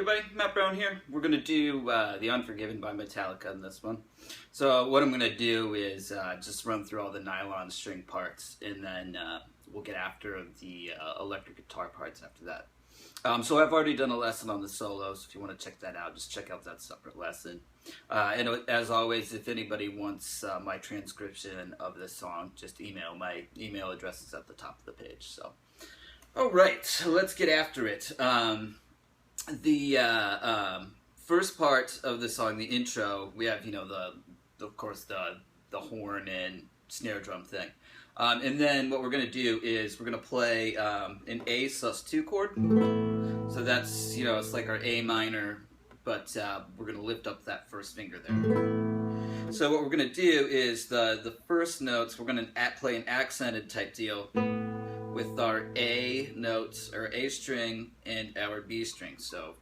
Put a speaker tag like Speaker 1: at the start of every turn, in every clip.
Speaker 1: everybody, Matt Brown here. We're going to do the Unforgiven by Metallica in this one. So what I'm going to do is just run through all the nylon string parts, and then we'll get after the electric guitar parts after that. So I've already done a lesson on the solos. If you want to check that out, just check out that separate lesson. And as always, if anybody wants my transcription of this song, just email. My email address is at the top of the page. So, all right, so let's get after it. The first part of the song, the intro, we have, of course, the horn and snare drum thing. And then what we're going to do is we're going to play an A sus2 chord. So that's, it's like our A minor, but we're going to lift up that first finger there. So what we're going to do is the first notes, we're going to play an accented type deal with our A notes, our A string, and our B string, so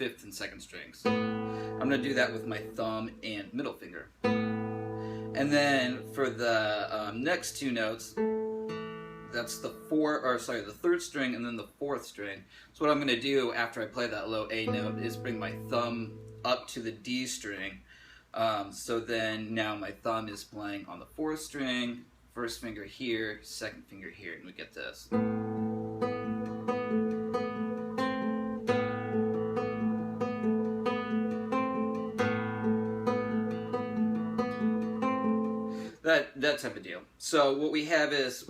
Speaker 1: 5th and 2nd strings. I'm going to do that with my thumb and middle finger. And then for the next two notes, that's the 3rd string and then the 4th string. So what I'm going to do after I play that low A note is bring my thumb up to the D string. So then now my thumb is playing on the 4th string, 1st finger here, 2nd finger here, and we get this. That type of deal. So what we have is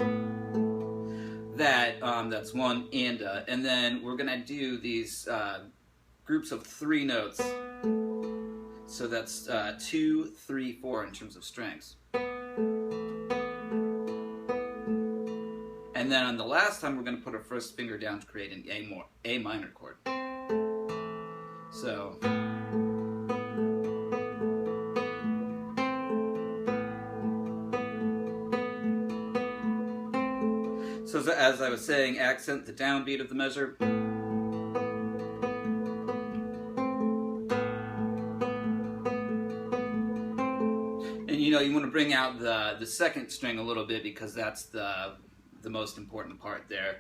Speaker 1: that, that's one and then we're gonna do these groups of 3 notes. So that's 2, 3, 4 in terms of strings. And then on the last time, we're going to put our first finger down to create an A minor chord. So as I was saying, accent the downbeat of the measure. And you want to bring out the 2nd string a little bit because that's the most important part there.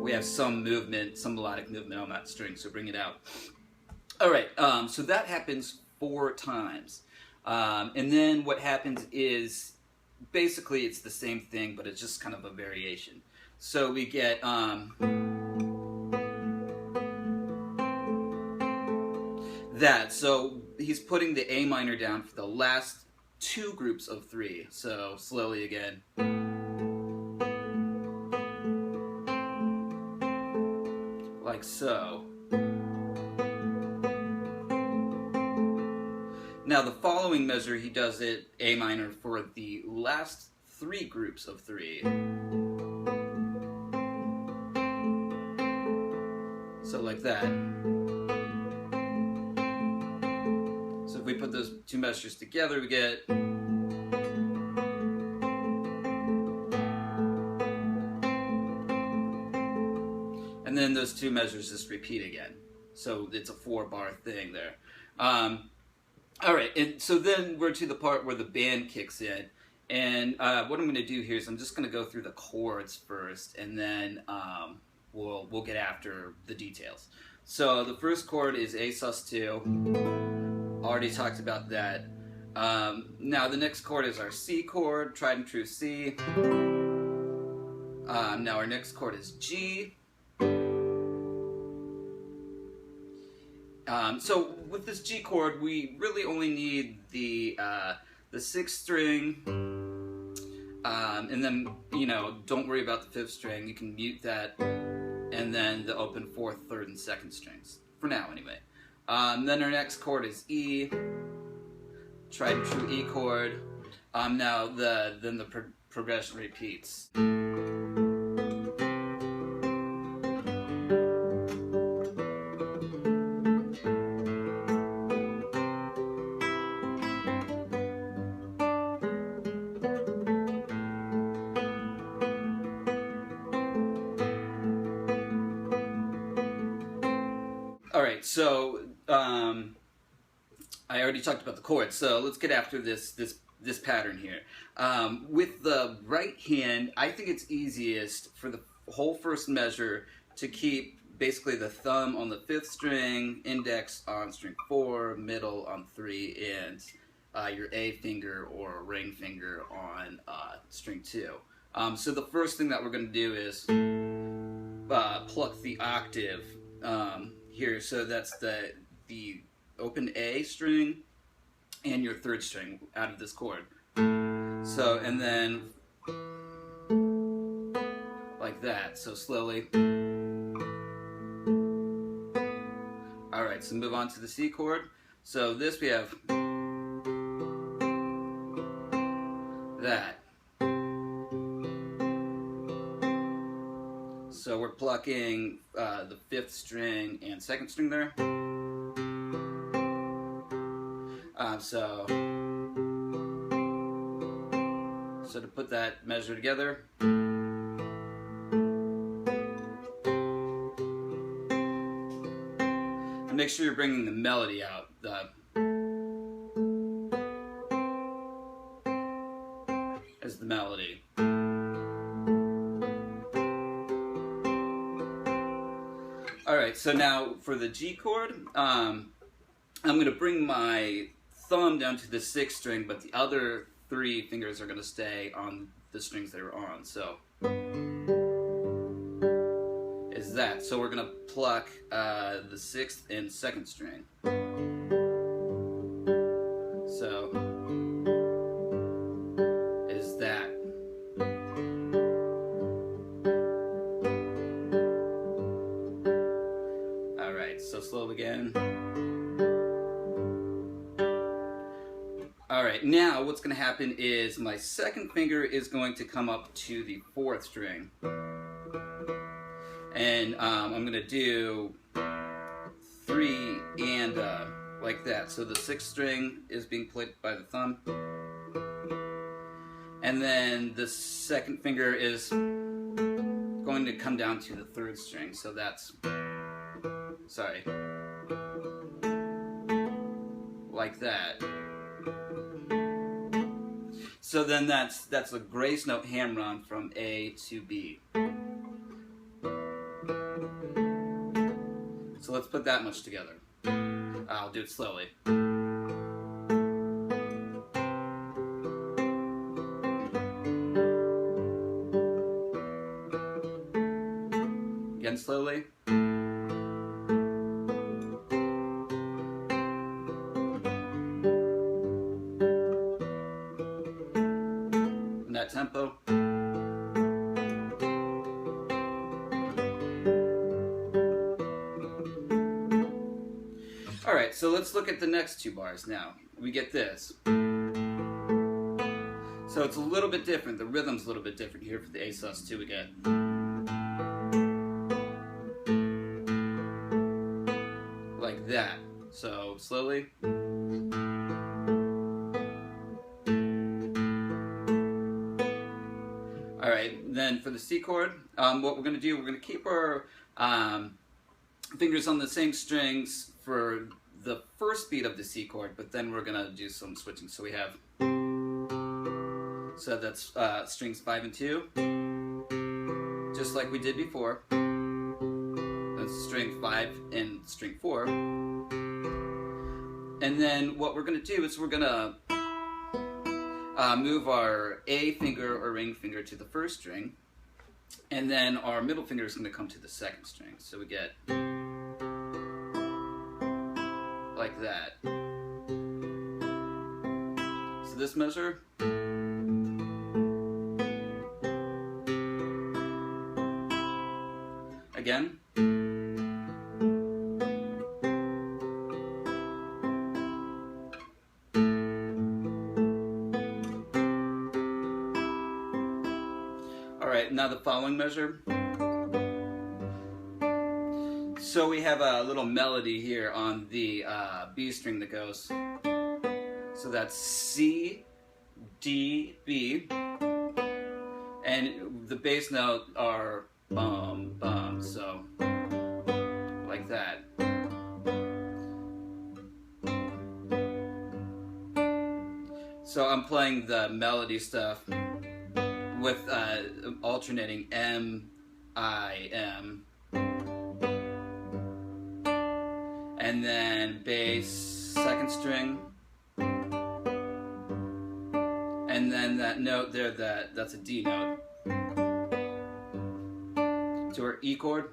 Speaker 1: We have some movement, some melodic movement on that string, so bring it out. All right, so that happens 4 times. And then what happens is, basically it's the same thing, but it's just kind of a variation. So we get that. So he's putting the A minor down for the last 2 groups of 3. So slowly again. Like so. Now the following measure, he does it A minor for the last 3 groups of 3. So like that. So if we put those 2 measures together, we get and then those 2 measures just repeat again. So it's a 4-bar thing there. All right, and so then we're to the part where the band kicks in, and what I'm going to do here is I'm just going to go through the chords first, and then we'll get after the details. So the first chord is A sus2. Already talked about that. Now the next chord is our C chord, tried and true C. Now our next chord is G. So with this G chord, we really only need the 6th string, and then, don't worry about the 5th string. You can mute that, and then the open 4th, 3rd, and 2nd strings, for now anyway. Then our next chord is E, tried and true E chord. Now then the progression repeats. All right, so I already talked about the chords, so let's get after this pattern here. With the right hand, I think it's easiest for the whole first measure to keep basically the thumb on the 5th string, index on string 4, middle on 3, and your A finger or ring finger on string 2. So the first thing that we're going to do is pluck the octave here. So that's the open A string and your 3rd string out of this chord. So, and then like that. So slowly. Alright, so move on to the C chord. So this we have that. So we're plucking the 5th string and 2nd string there. So to put that measure together, and make sure you're bringing the melody out. As the melody. Alright, so now for the G chord, I'm going to bring my thumb down to the 6th string, but the other 3 fingers are going to stay on the strings they were on. So is that. So we're going to pluck the 6th and 2nd string. So is that. Alright, so slow again. Alright, now what's going to happen is my 2nd finger is going to come up to the 4th string. And I'm going to do 3 and like that. So the 6th string is being played by the thumb. And then the 2nd finger is going to come down to the 3rd string. So that's, sorry, like that. So then that's a grace note hammer-on from A to B. So let's put that much together. I'll do it slowly. Again slowly. In that tempo. Alright, so let's look at the next 2 bars now. We get this. So it's a little bit different. The rhythm's a little bit different here for the A sus2 we get. Like that. So slowly. Alright, then for the C chord, what we're going to do, we're going to keep our fingers on the same strings for the first beat of the C chord, but then we're going to do some switching. So we have, so that's strings 5 and 2, just like we did before. That's string 5 and string 4. And then what we're going to do is we're going to move our A finger or ring finger to the 1st string, and then our middle finger is going to come to the 2nd string. So we get like that. So this measure. Again. Alright, now the following measure. So we have a little melody here on the B string that goes. So that's C, D, B. And the bass note are bum, bum. So like that. So I'm playing the melody stuff with alternating M, I, M. and then bass, second string, and then that note there, that's a D note, to our E chord.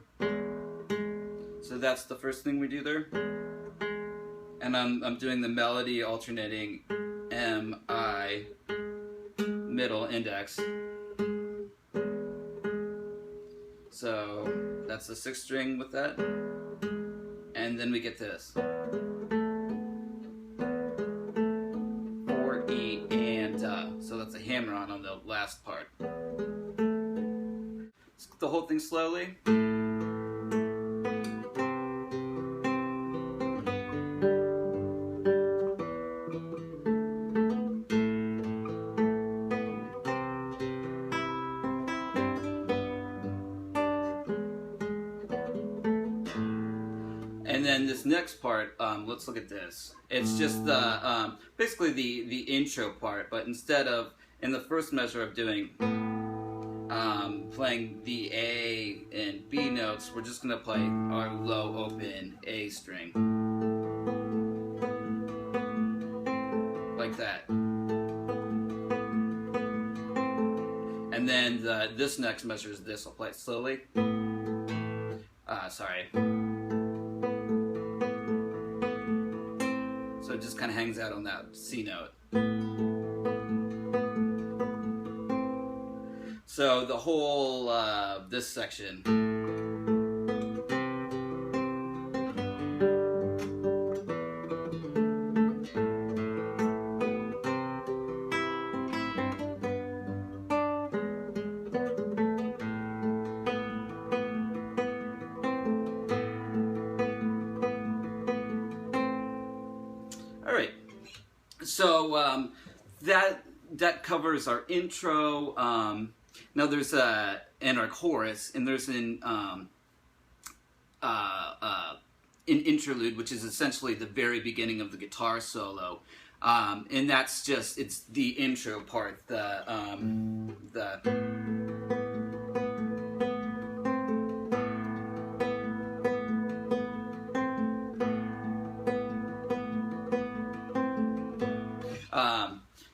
Speaker 1: So that's the first thing we do there. And I'm doing the melody alternating M, I, middle, index. So that's the sixth string with that. And then we get this. 4, E, and so that's a hammer-on the last part. Let's get the whole thing slowly. And then this next part, let's look at this. It's just the basically the intro part, but instead of in the first measure of doing playing the A and B notes, we're just gonna play our low open A string like that. And then this next measure is this. I'll play it slowly. Sorry. So it just kind of hangs out on that C note. So the whole, this section. All right. So that covers our intro. Now there's and our chorus, and there's an interlude, which is essentially the very beginning of the guitar solo, and that's just it's the intro part.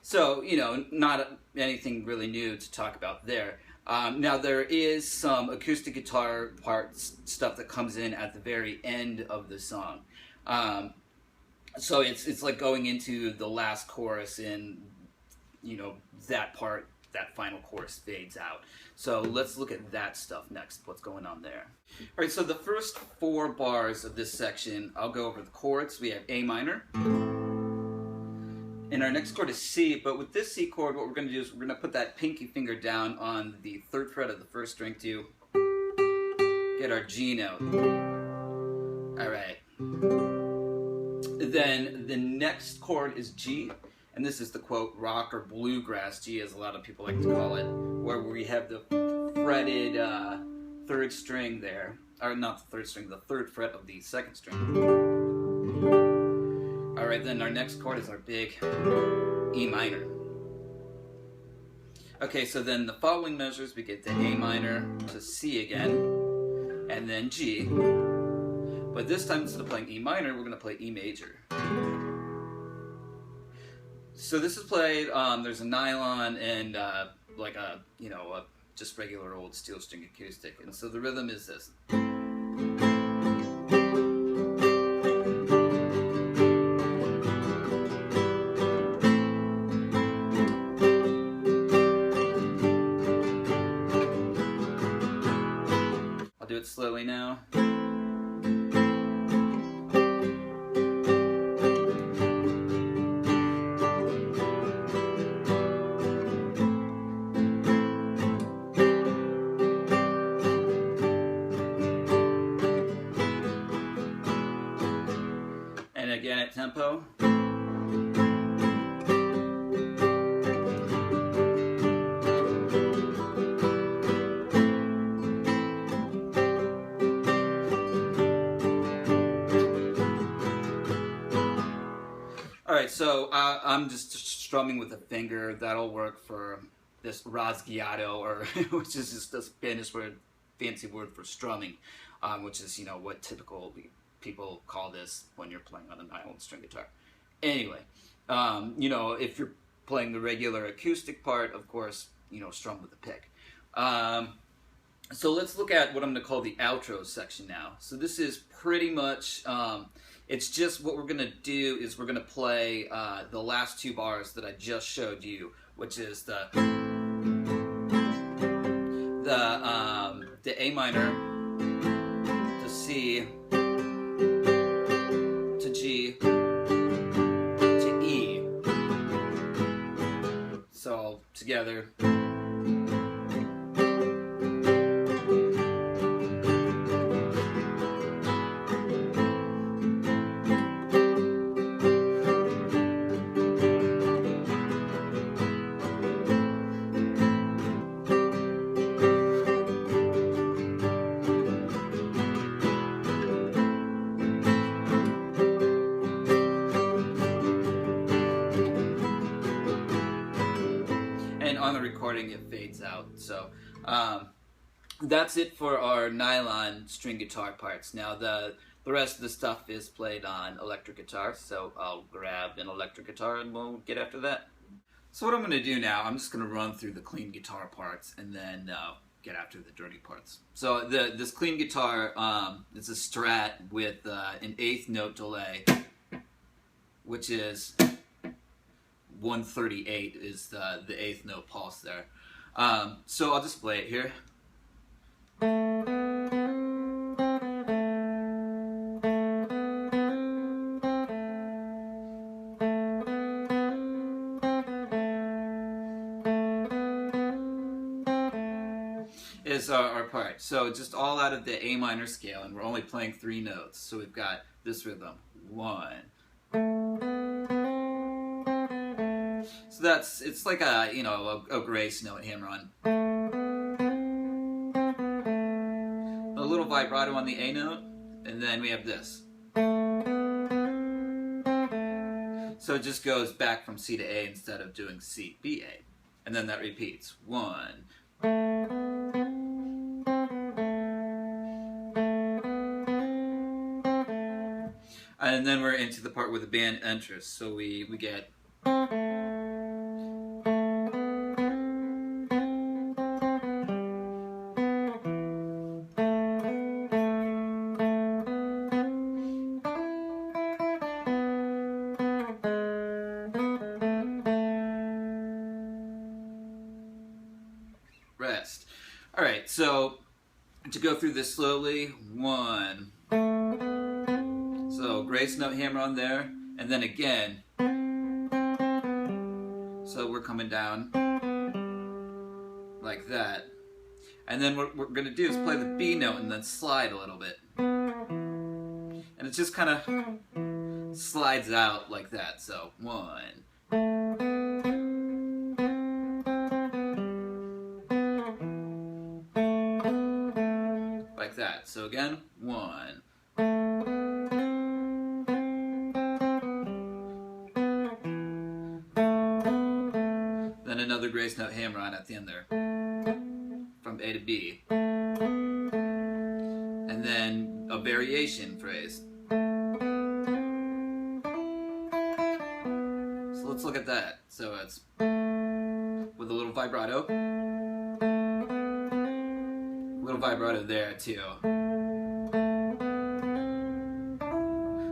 Speaker 1: So, you know, not anything really new to talk about there. Now, there is some acoustic guitar parts, stuff that comes in at the very end of the song. So it's like going into the last chorus, and, you know, that part, that final chorus fades out. So let's look at that stuff next, what's going on there. All right, so the first 4 bars of this section, I'll go over the chords. We have A minor. And our next chord is C, but with this C chord, what we're going to do is we're going to put that pinky finger down on the 3rd fret of the 1st string to get our G note. Alright. Then the next chord is G, and this is the quote rock or bluegrass G, as a lot of people like to call it, where we have the fretted 3rd string there, or not the 3rd string, the 3rd fret of the 2nd string. Alright, then our next chord is our big E minor. Okay, so then the following measures, we get to A minor to C again, and then G. But this time, instead of playing E minor, we're going to play E major. So this is played, there's a nylon and like a, you know, a just regular old steel string acoustic. And so the rhythm is this. Do it slowly now. And again at tempo. Alright, so I'm just strumming with a finger. That'll work for this rasgueado, or which is just a Spanish word, fancy word for strumming, which is, you know, what typical people call this when you're playing on a nylon string guitar. Anyway, if you're playing the regular acoustic part, of course, strum with a pick. So let's look at what I'm going to call the outro section now. So this is pretty much, it's just what we're going to do is we're going to play the last two bars that I just showed you, which is the A minor, to C, to G, to E. So together. On the recording, it fades out. So that's it for our nylon string guitar parts. Now the rest of the stuff is played on electric guitar, so I'll grab an electric guitar and we'll get after that. So what I'm going to do now, I'm just going to run through the clean guitar parts and then get after the dirty parts. So this clean guitar, it's a Strat with an 1/8 note delay, which is 138 is the 1/8 note pulse there. So I'll just play it here. Is our part. So just all out of the A minor scale, and we're only playing 3 notes. So we've got this rhythm. 1. So it's like a grace note hammer on. A little vibrato on the A note, and then we have this. So it just goes back from C to A instead of doing C, B, A. And then that repeats. 1. And then we're into the part where the band enters. So we get rest. All right, so to go through this slowly, 1. So grace note hammer on there, and then again. So we're coming down like that. And then what we're going to do is play the B note and then slide a little bit. And it just kind of slides out like that. So 1. Like that. So again, 1. Then another grace note hammer on at the end there. From A to B. And then a variation phrase. So let's look at that. So it's with a little vibrato. A little vibrato there too.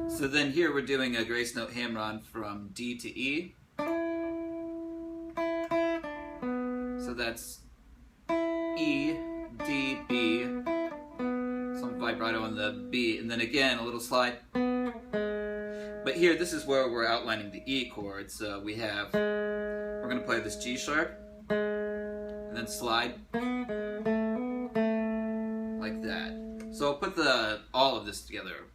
Speaker 1: So then here we're doing a grace note hammer on from D to E. So that's E, D, B, some vibrato on the B, and then again a little slide. But here, this is where we're outlining the E chord. So we're going to play this G sharp, and then slide, like that. So I'll put all of this together.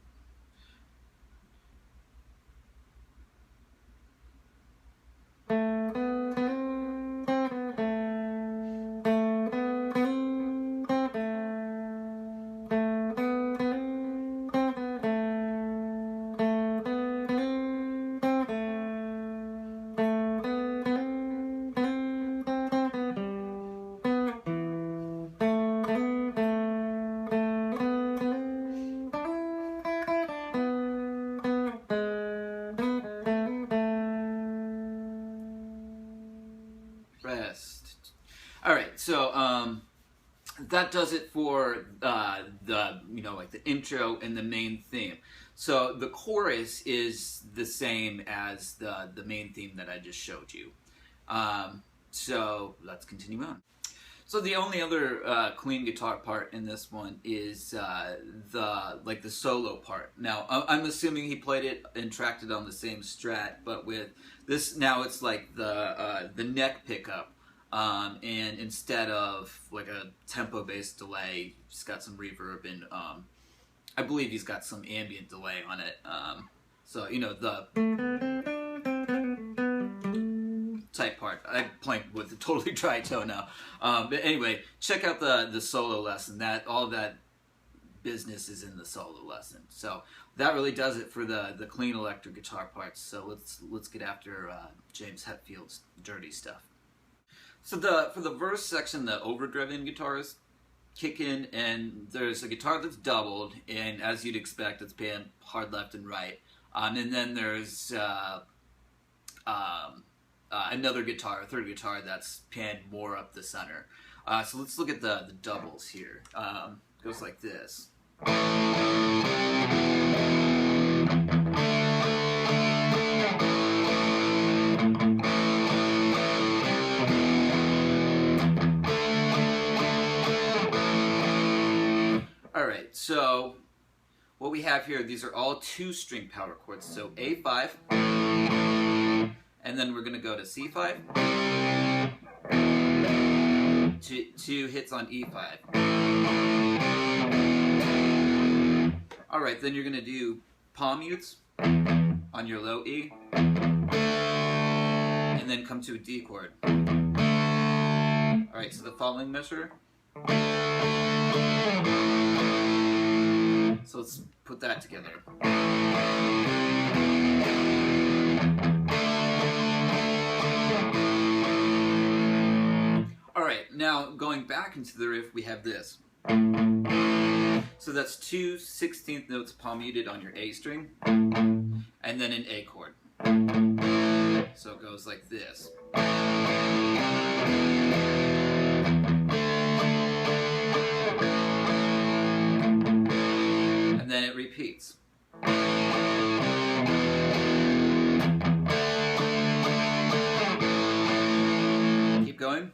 Speaker 1: rest. All right, so that does it for the like the intro and the main theme. So the chorus is the same as the main theme that I just showed you. So let's continue on. So the only other clean guitar part in this one is the solo part. Now I'm assuming he played it and tracked it on the same Strat, but with this now it's like the neck pickup, and instead of like a tempo-based delay, he's got some reverb and I believe he's got some ambient delay on it. So the type part. I'm playing with a totally dry tone now. But anyway, check out the solo lesson. All that business is in the solo lesson. So that really does it for the clean electric guitar parts. So let's get after James Hetfield's dirty stuff. So for the verse section, the overdriven guitars kick in, and there's a guitar that's doubled, and as you'd expect, it's panned hard left and right. And then there's another guitar, a third guitar that's panned more up the center. So let's look at the doubles here. It goes like this. Alright, so what we have here, these are all 2-string power chords. So A5, and then we're going to go to C5, two hits on E5. Alright, then you're going to do palm mutes on your low E, and then come to a D chord. Alright, so the following measure. So let's put that together. Alright, now going back into the riff, we have this. So that's 2 16th notes palm muted on your A string, and then an A chord. So it goes like this. And then it repeats. Keep going.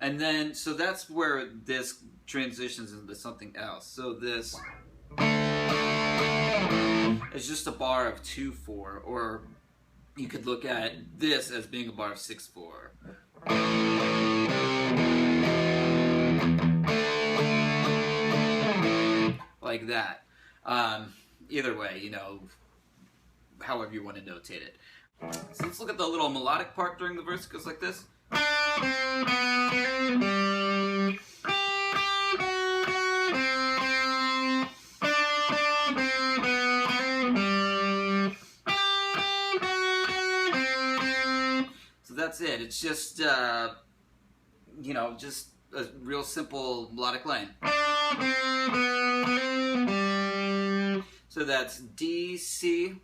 Speaker 1: And then, so that's where this transitions into something else. So this is just a bar of 2/4, or you could look at this as being a bar of 6/4. Like that. Either way, however you want to notate it. So let's look at the little melodic part during the verse. It goes like this. So that's it. It's just, just a real simple melodic line. So that's D, C.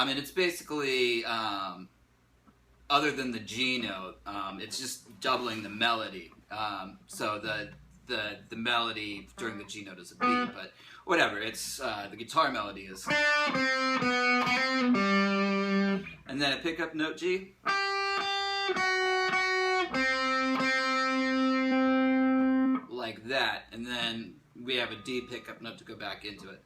Speaker 1: And it's basically, other than the G note, it's just doubling the melody. So the melody during the G note is a B, but whatever. It's the guitar melody is, and then a pickup note G, like that, and then we have a D pickup note to go back into it.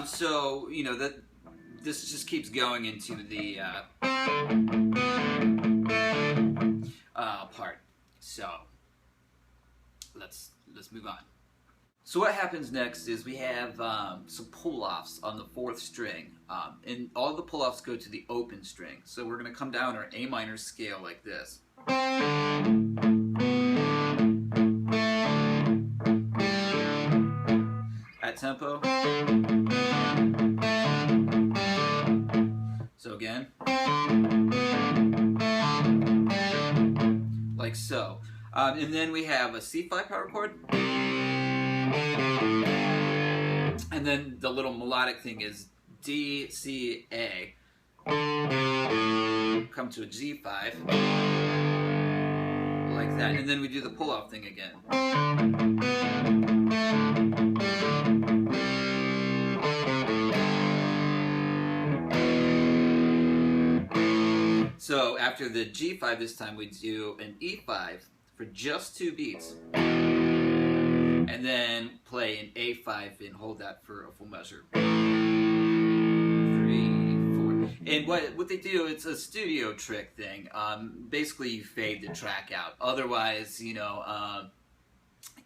Speaker 1: So that this just keeps going into the part. So let's move on. So what happens next is we have some pull-offs on the 4th string, and all the pull-offs go to the open string. So we're going to come down our A minor scale like this. At tempo. And then we have a C5 power chord. And then the little melodic thing is D, C, A. Come to a G5. Like that. And then we do the pull-off thing again. So after the G5 this time we do an E5 for just 2 beats. And then play an A5 and hold that for a full measure. 3, 4. And what they do, it's a studio trick thing. Basically you fade the track out. Otherwise, you know,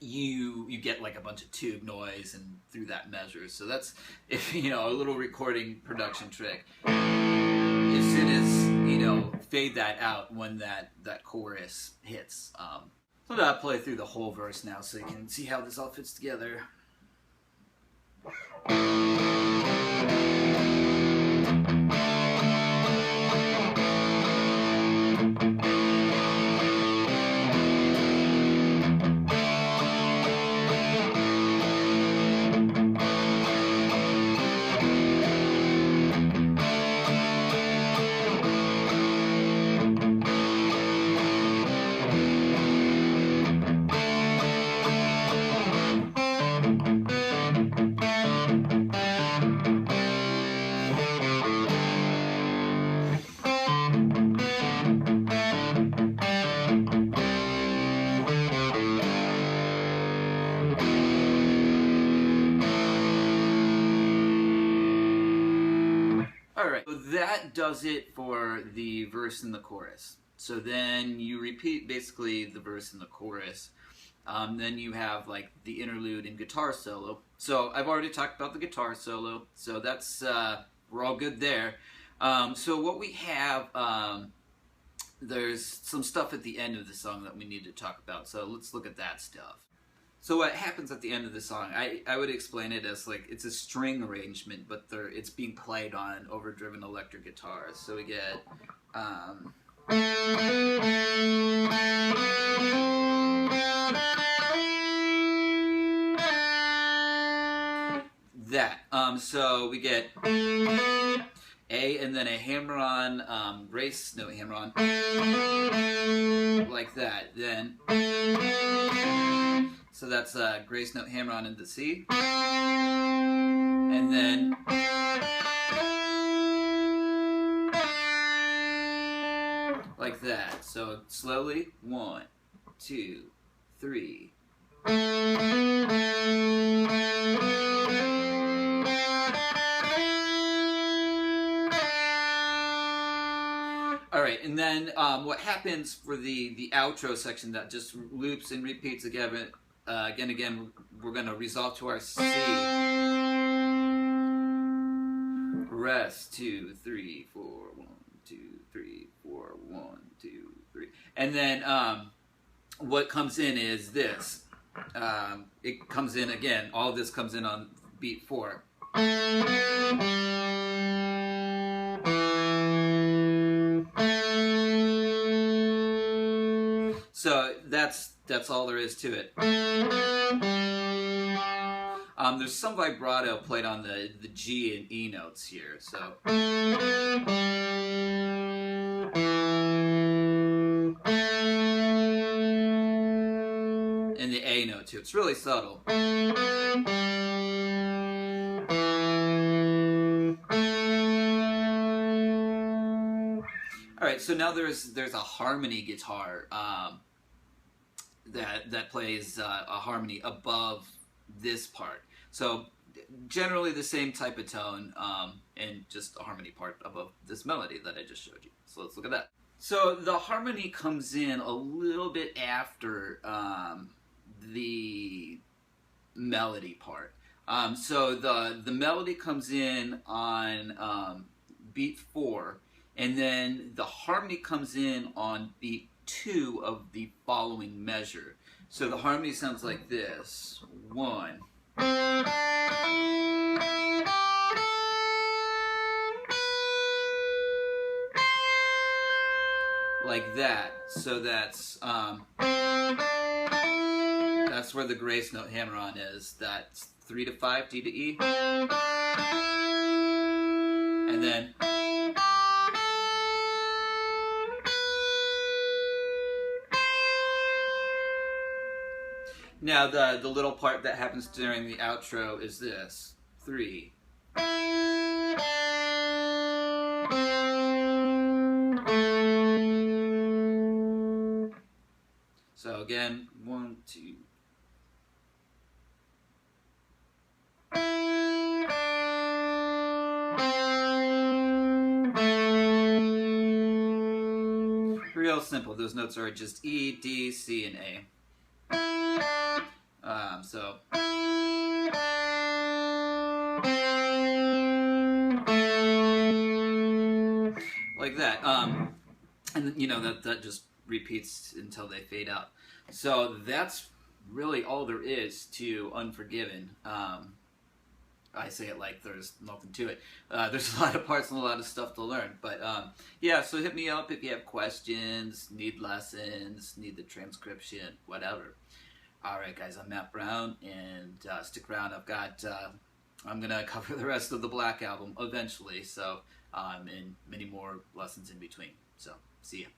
Speaker 1: you get like a bunch of tube noise and through that measure. So that's, you know, a little recording production trick. As soon as, you know, fade that out when that chorus hits. So I'll play through the whole verse now so you can see how this all fits together. Alright, so that does it for the verse and the chorus. So then you repeat basically the verse and the chorus. Then you have like the interlude and guitar solo. So I've already talked about the guitar solo, so that's, we're all good there. So what we have, there's some stuff at the end of the song that we need to talk about, so let's look at that stuff. So what happens at the end of the song, I would explain it as like, it's a string arrangement, but it's being played on overdriven electric guitars. So we get, that. So we get A and then a hammer-on, grace note hammer-on, like that. Then, so that's a grace note hammer-on into C, and then like that. So slowly, 1, 2, 3. Alright, and then what happens for the outro section that just loops and repeats again, we're going to resolve to our C. Rest, 2, 3, 4, 1, 2, 3, 4, 1, 2, 3. And then what comes in is this. It comes in again, all of this comes in on beat 4. So that's all there is to it. There's some vibrato played on the G and E notes here, so. And the A note too. It's really subtle. Alright, so now there's a harmony guitar that plays a harmony above this part. So generally the same type of tone and just a harmony part above this melody that I just showed you. So let's look at that. So the harmony comes in a little bit after the melody part. So the melody comes in on beat 4, and then the harmony comes in on beat 2 of the following measure. So the harmony sounds like this. 1. Like that. So that's that's where the grace note hammer-on is. That's 3 to 5, D to E. And then... Now the little part that happens during the outro is this. 3. So again, 1, 2. Real simple. Those notes are just E, D, C, and A. So like that. And you know that just repeats until they fade out. So that's really all there is to Unforgiven. I say it like there's nothing to it. There's a lot of parts and a lot of stuff to learn. But yeah, so hit me up if you have questions, need lessons, need the transcription, whatever. All right, guys, I'm Matt Brown, and stick around. I'm going to cover the rest of the Black Album eventually, so and many more lessons in between. So, see ya.